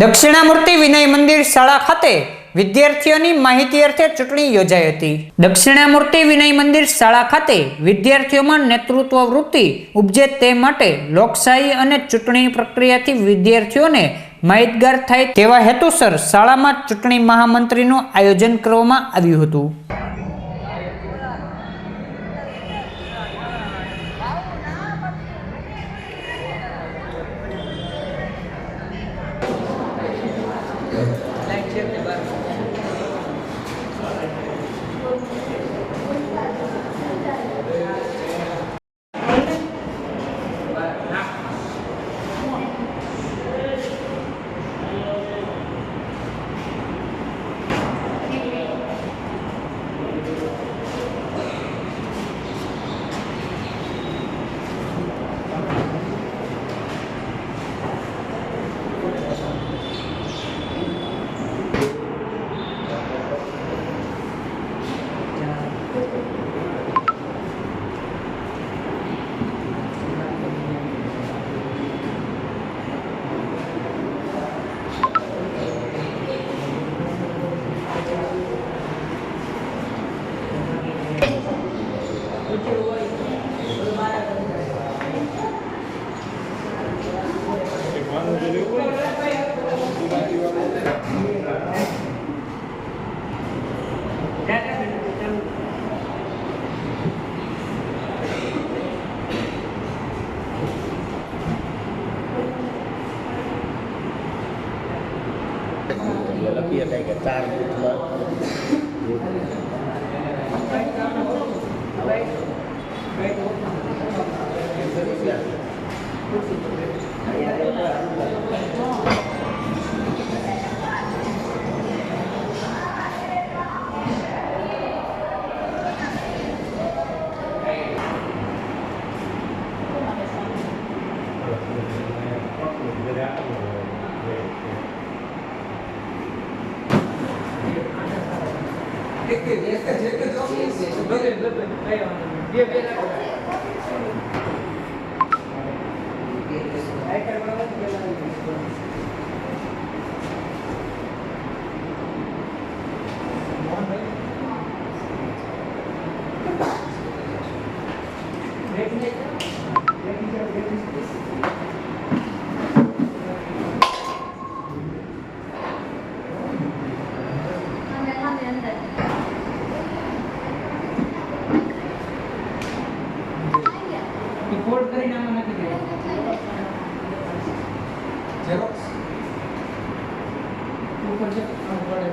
દક્ષિણામૂર્તિ વિનય મંદિર શાળા ખાતે વિદ્યાર્થીઓની માહિતી અર્થે ચૂંટણી યોજાઈ હતી। દક્ષિણામૂર્તિ વિનય મંદિર શાળા ખાતે વિદ્યાર્થીઓમાં નેતૃત્વ વૃત્તિ ઉપજે તે માટે લોકશાહી અને ચૂંટણી પ્રક્રિયાથી વિદ્યાર્થીઓને માહિતગાર થાય તેવા હેતુસર શાળામાં ચૂંટણી મહામંત્રીનું આયોજન કરવામાં આવ્યું હતું। લખી શકાય કે 4 બૂથમાં ફોલ્ડ કરીને આમાં નાખી દે ઝેરોક્સ ઉપર છે આમ પડે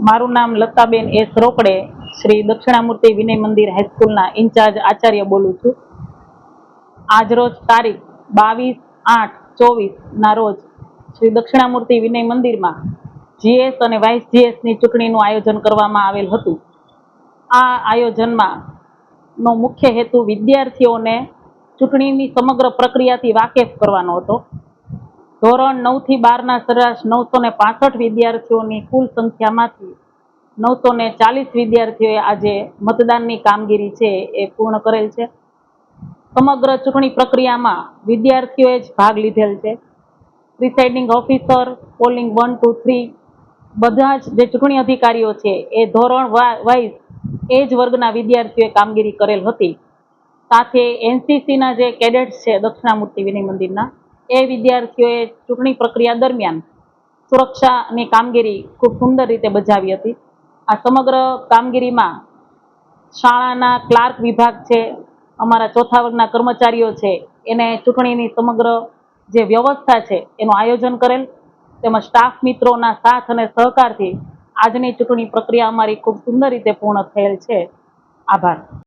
મારું નામ લતાબેન એસ રોકડે, શ્રી દક્ષિણામૂર્તિ વિનય મંદિર હાઈસ્કૂલના ઇન્ચાર્જ આચાર્ય બોલું છું. આજરોજ તારીખ 22/8/24ના રોજ શ્રી દક્ષિણામૂર્તિ વિનય મંદિરમાં જીએસ અને વાઇસ જીએસની ચૂંટણીનું આયોજન કરવામાં આવેલ હતું. આ આયોજનમાં નો મુખ્ય હેતુ વિદ્યાર્થીઓને ચૂંટણીની સમગ્ર પ્રક્રિયાથી વાકેફ કરવાનો હતો. ધોરણ 9 થી 12ના સરેરાશ 965 વિદ્યાર્થીઓની કુલ સંખ્યામાંથી 940 વિદ્યાર્થીઓએ આજે મતદાનની કામગીરી છે એ પૂર્ણ કરેલ છે. સમગ્ર ચૂંટણી પ્રક્રિયામાં વિદ્યાર્થીઓએ જ ભાગ લીધેલ છે. પ્રિસાઇડિંગ ઓફિસર, પોલિંગ 1, 2, 3 બધા જ જે ચૂંટણી અધિકારીઓ છે એ ધોરણ વાઇઝ એ જ વર્ગના વિદ્યાર્થીઓએ કામગીરી કરેલ હતી. સાથે એનસીસીના જે કેડેટ્સ છે દક્ષિણામૂર્તિ વિનય મંદિરના, એ વિદ્યાર્થીઓએ ચૂંટણી પ્રક્રિયા દરમિયાન સુરક્ષાની કામગીરી ખૂબ સુંદર રીતે બજાવી હતી. આ સમગ્ર કામગીરીમાં શાળાના ક્લાર્ક વિભાગ છે, અમારા ચોથા વર્ગના કર્મચારીઓ છે, એને ચૂંટણીની સમગ્ર જે વ્યવસ્થા છે એનું આયોજન કરેલ, તેમજ સ્ટાફ મિત્રોના સાથ અને સહકારથી આજની ચૂંટણી પ્રક્રિયા અમારી ખૂબ સુંદર રીતે પૂર્ણ થયેલ છે. આભાર.